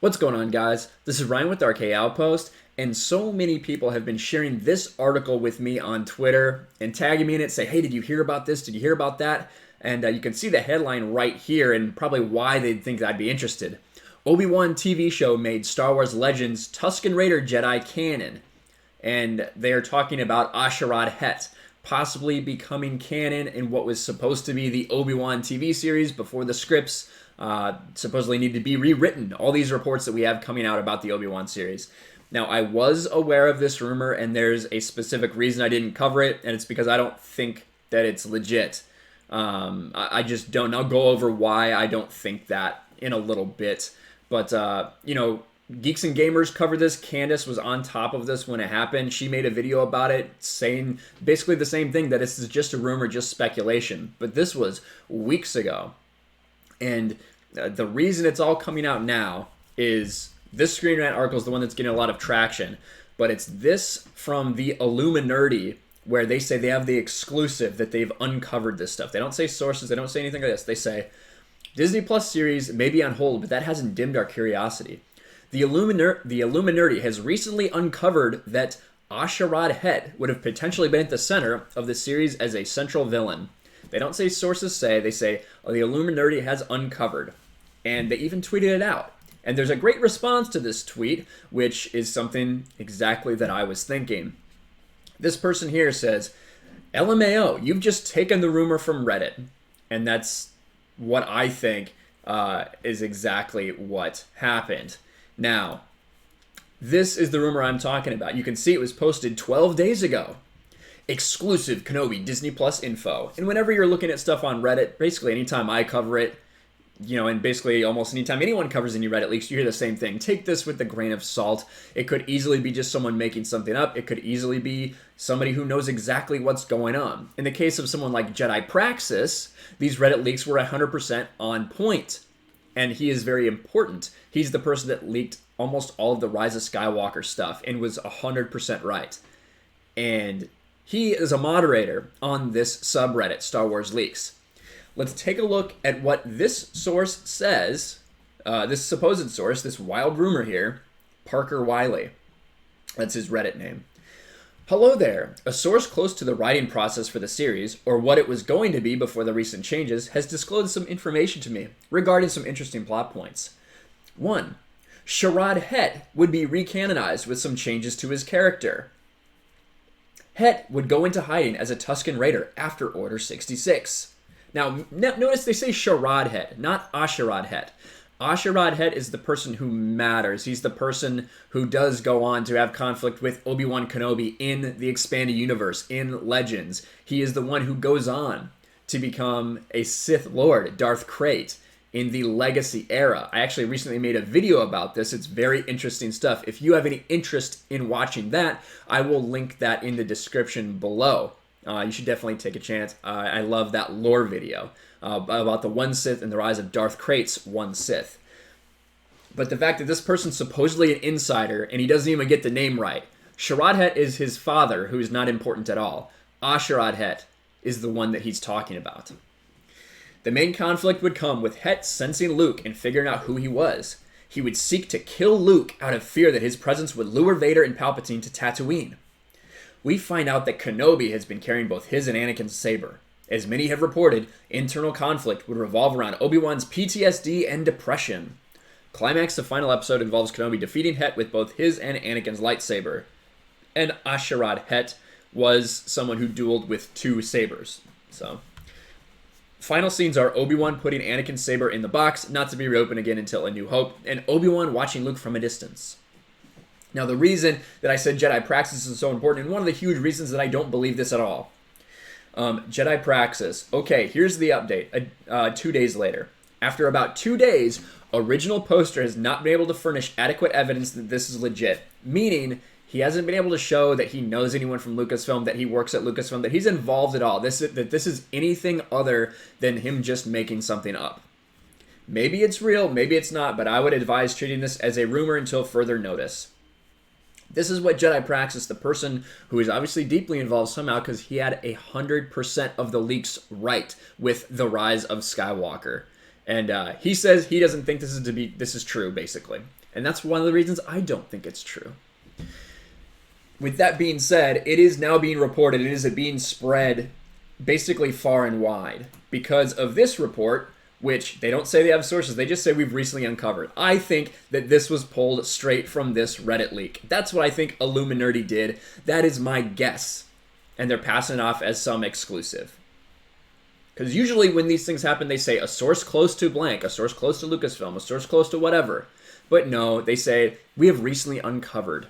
What's going on, guys? This is Ryan with RK Outpost, and so many people have been sharing this article with me on Twitter and tagging me in it, say, hey, did you hear about this? Did you hear about that? And you can see the headline right here and probably why they'd think I'd be interested. Obi Wan TV show made Star Wars Legends Tusken Raider Jedi canon. And they're talking about Asherad Het possibly becoming canon in what was supposed to be the Obi Wan TV series before the scripts supposedly need to be rewritten. All these reports that we have coming out about the Obi Wan series. Now, I was aware of this rumor, and there's a specific reason I didn't cover it, and it's because I don't think that it's legit. I just don't. I'll go over why I don't think that in a little bit. But, Geeks and Gamers covered this. Candace was on top of this when it happened. She made a video about it saying basically the same thing, that this is just a rumor, just speculation. But this was weeks ago. And the reason it's all coming out now is this Screen Rant article is the one that's getting a lot of traction. But it's this from the Illuminati, where they say they have the exclusive that they've uncovered this stuff. They don't say sources. They don't say anything like this. They say, Disney Plus series may be on hold, but that hasn't dimmed our curiosity. The Illuminati has recently uncovered that Asherad Het would have potentially been at the center of the series as a central villain. They don't say sources say, they say, the Illuminati has uncovered. And they even tweeted it out. And there's a great response to this tweet, which is something exactly that I was thinking. This person here says, LMAO, you've just taken the rumor from Reddit. And that's what I think is exactly what happened. Now, this is the rumor I'm talking about. You can see it was posted 12 days ago. Exclusive Kenobi Disney Plus info. And whenever you're looking at stuff on Reddit, basically anytime I cover it, and basically almost anytime anyone covers any Reddit leaks, you hear the same thing. Take this with a grain of salt. It could easily be just someone making something up. It could easily be somebody who knows exactly what's going on. In the case of someone like Jedi Praxis, these Reddit leaks were 100% on point. And he is very important. He's the person that leaked almost all of the Rise of Skywalker stuff and was 100% right. And he is a moderator on this subreddit, Star Wars Leaks. Let's take a look at what this source says, this supposed source, this wild rumor here, Parker Wiley. That's his Reddit name. Hello there. A source close to the writing process for the series, or what it was going to be before the recent changes, has disclosed some information to me regarding some interesting plot points. 1. Asherad Het would be recanonized with some changes to his character. Het would go into hiding as a Tusken Raider after Order 66. Now, notice they say Asherad Het, not Asherad Het. Asherad Het is the person who matters. He's the person who does go on to have conflict with Obi Wan Kenobi in the expanded universe, in Legends. He is the one who goes on to become a Sith Lord, Darth Krayt, in the Legacy era. I actually recently made a video about this. It's very interesting stuff. If you have any interest in watching that, I will link that in the description below. You should definitely take a chance. I love that lore video about the One Sith and the rise of Darth Krayt's One Sith. But the fact that this person's supposedly an insider and he doesn't even get the name right. Asherad Het is his father, who is not important at all. Asherad Het is the one that he's talking about. The main conflict would come with Het sensing Luke and figuring out who he was. He would seek to kill Luke out of fear that his presence would lure Vader and Palpatine to Tatooine. We find out that Kenobi has been carrying both his and Anakin's saber. As many have reported, internal conflict would revolve around Obi-Wan's PTSD and depression. Climax of final episode involves Kenobi defeating Het with both his and Anakin's lightsaber. And Asherad Het was someone who dueled with two sabers. So, final scenes are Obi-Wan putting Anakin's saber in the box, not to be reopened again until A New Hope, and Obi-Wan watching Luke from a distance. Now, the reason that I said Jedi Praxis is so important, and one of the huge reasons that I don't believe this at all. Jedi Praxis. Okay, here's the update. 2 days later. After about 2 days, original poster has not been able to furnish adequate evidence that this is legit. Meaning, he hasn't been able to show that he knows anyone from Lucasfilm, that he works at Lucasfilm, that he's involved at all. That this is anything other than him just making something up. Maybe it's real, maybe it's not, but I would advise treating this as a rumor until further notice. This is what Jedi Praxis, the person who is obviously deeply involved somehow, because he had 100% of the leaks right with the Rise of Skywalker. And he says he doesn't think this is true, basically. And that's one of the reasons I don't think it's true. With that being said, it is now being reported, it is being spread basically far and wide because of this report, which they don't say they have sources, they just say we've recently uncovered. I think that this was pulled straight from this Reddit leak. That's what I think Illuminerdi did. That is my guess. And they're passing it off as some exclusive. Because usually when these things happen, they say a source close to blank, a source close to Lucasfilm, a source close to whatever. But no, they say, we have recently uncovered.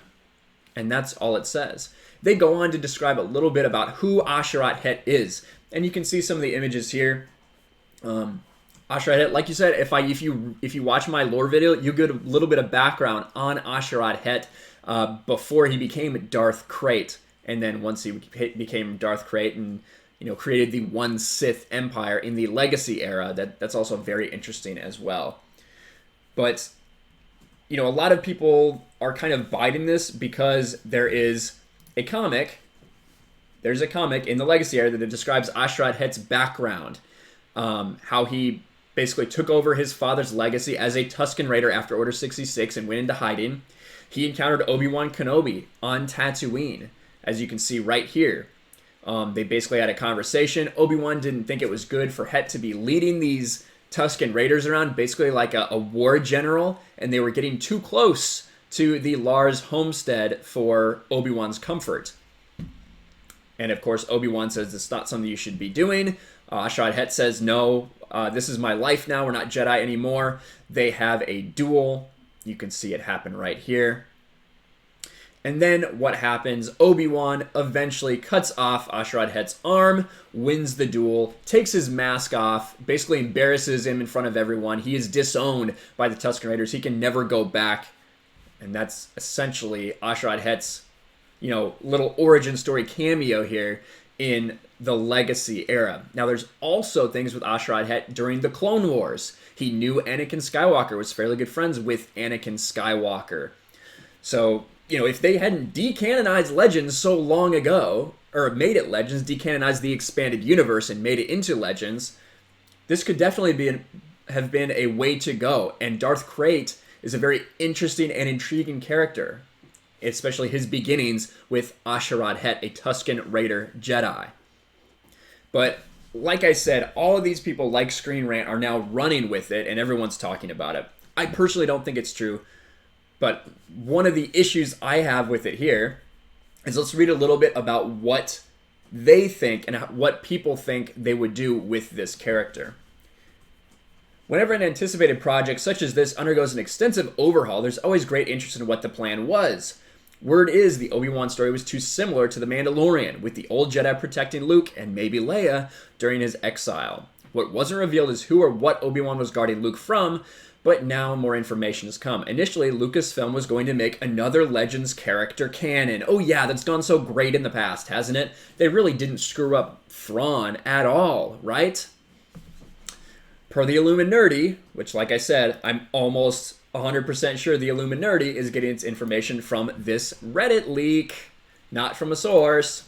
And that's all it says. They go on to describe a little bit about who Asherat Het is. And you can see some of the images here. Asherat Het, like you said, if you watch my lore video, you get a little bit of background on Asherat Het before he became Darth Krayt. And then once he became Darth Krayt and created the One Sith Empire in the Legacy era, that's also very interesting as well. But a lot of people are kind of biting this because there's a comic in the Legacy era that describes Asherat Het's background, how he basically took over his father's legacy as a Tusken Raider after Order 66 and went into hiding. He encountered Obi Wan Kenobi on Tatooine, as you can see right here. They basically had a conversation. Obi-Wan didn't think it was good for Het to be leading these Tusken Raiders around, basically like a war general, and they were getting too close to the Lars homestead for Obi-Wan's comfort. And of course, Obi-Wan says it's not something you should be doing. Asherat Het says, no, this is my life now. We're not Jedi anymore. They have a duel. You can see it happen right here. And then what happens? Obi-Wan eventually cuts off Asherat Het's arm, wins the duel, takes his mask off, basically embarrasses him in front of everyone. He is disowned by the Tusken Raiders. He can never go back. And that's essentially Asherat Het's, little origin story cameo here in the Legacy era. Now, there's also things with Asherat Het during the Clone Wars. He knew Anakin Skywalker, was fairly good friends with Anakin Skywalker. So, if they hadn't decanonized Legends so long ago, or made it Legends, decanonized the expanded universe and made it into Legends, this could definitely have been a way to go. And Darth Krayt is a very interesting and intriguing character, especially his beginnings with Asherat Het, a Tusken Raider Jedi. But like I said, all of these people like Screen Rant are now running with it, and everyone's talking about it. I personally don't think it's true. But one of the issues I have with it here is let's read a little bit about what they think and what people think they would do with this character. Whenever an anticipated project such as this undergoes an extensive overhaul, there's always great interest in what the plan was. Word is the Obi-Wan story was too similar to The Mandalorian, with the old Jedi protecting Luke and maybe Leia during his exile. What wasn't revealed is who or what Obi-Wan was guarding Luke from, but now more information has come. Initially, Lucasfilm was going to make another Legends character canon. Oh yeah, that's gone so great in the past, hasn't it? They really didn't screw up Thrawn at all, right? Per the Illuminerdi, which like I said, I'm almost 100% sure the Illuminerdi is getting its information from this Reddit leak, not from a source.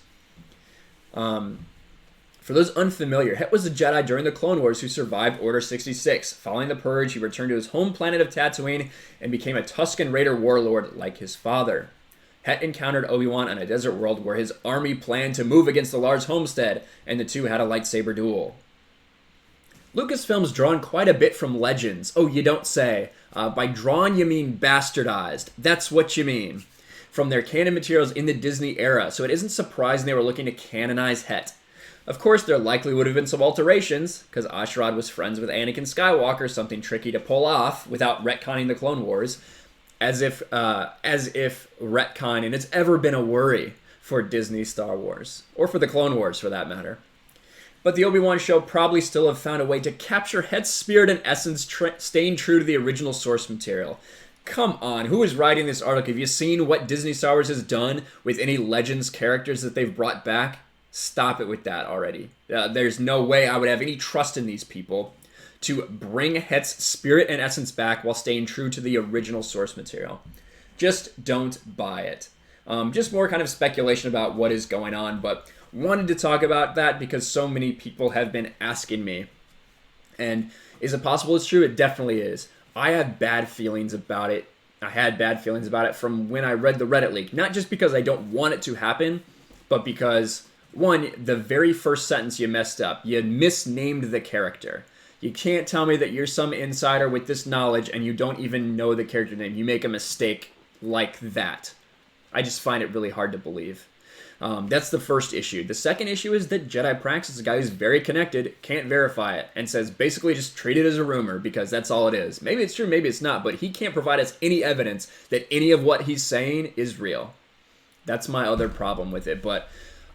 For those unfamiliar, Het was a Jedi during the Clone Wars who survived Order 66. Following the Purge, he returned to his home planet of Tatooine and became a Tusken Raider warlord like his father. Het encountered Obi-Wan on a desert world where his army planned to move against the Lars homestead, and the two had a lightsaber duel. Lucasfilm's drawn quite a bit from Legends. Oh, you don't say. By drawn, you mean bastardized. That's what you mean. From their canon materials in the Disney era, so it isn't surprising they were looking to canonize Het. Of course, there likely would have been some alterations, because Asherat was friends with Anakin Skywalker, something tricky to pull off without retconning the Clone Wars, as if retconning has ever been a worry for Disney Star Wars, or for the Clone Wars for that matter. But the Obi-Wan show probably still have found a way to capture Het's spirit and essence, staying true to the original source material. Come on, who is writing this article? Have you seen what Disney Star Wars has done with any Legends characters that they've brought back? Stop it with that already. There's no way I would have any trust in these people to bring Het's spirit and essence back while staying true to the original source material. Just don't buy it. Just more kind of speculation about what is going on, but wanted to talk about that because so many people have been asking me. And is it possible it's true? It definitely is. I have bad feelings about it I had bad feelings about it from when I read the Reddit leak. Not just because I don't want it to happen, but because, one, the very first sentence you messed up. You misnamed the character. You can't tell me that you're some insider with this knowledge and you don't even know the character name. You make a mistake like that. I just find it really hard to believe. That's the first issue. The second issue is that Jedi Praxis, a guy who's very connected, can't verify it and says basically just treat it as a rumor because that's all it is. Maybe it's true, maybe it's not, but he can't provide us any evidence that any of what he's saying is real. That's my other problem with it. But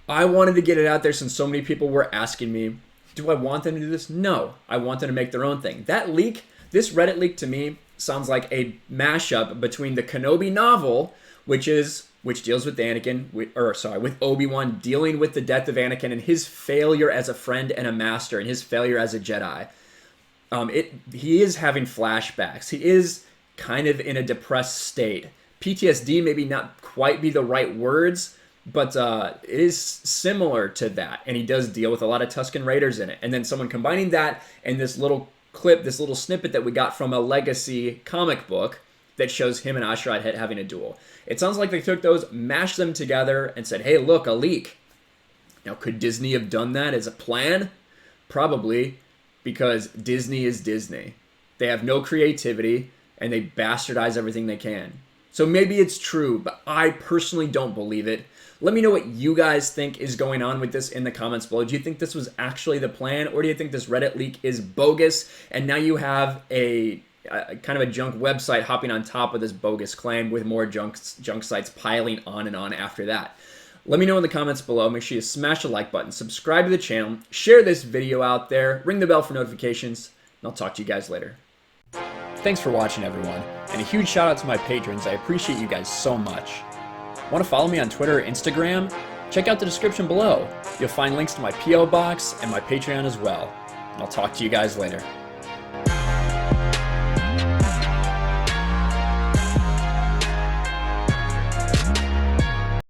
I wanted to get it out there since so many people were asking me, do I want them to do this? No. I want them to make their own thing. That leak, this Reddit leak to me sounds like a mashup between the Kenobi novel, which deals with with Obi-Wan dealing with the death of Anakin and his failure as a friend and a master and his failure as a Jedi. He is having flashbacks. He is kind of in a depressed state. PTSD maybe not quite be the right words, but it is similar to that. And he does deal with a lot of Tusken Raiders in it. And then someone combining that and this little clip, this little snippet that we got from a Legacy comic book that shows him and Ashrad having a duel. It sounds like they took those, mashed them together, and said, hey, look, a leak. Now, could Disney have done that as a plan? Probably, because Disney is Disney. They have no creativity, and they bastardize everything they can. So maybe it's true, but I personally don't believe it. Let me know what you guys think is going on with this in the comments below. Do you think this was actually the plan, or do you think this Reddit leak is bogus, and now you have a kind of a junk website hopping on top of this bogus claim with more junk sites piling on and on after that? Let me know in the comments below. Make sure you smash the like button, subscribe to the channel, share this video out there, ring the bell for notifications, and I'll talk to you guys later. Thanks for watching, everyone, and a huge shout out to my patrons. I appreciate you guys so much. Want to follow me on Twitter or Instagram? Check out the description below. You'll find links to my P.O. box and my Patreon as well. And I'll talk to you guys later.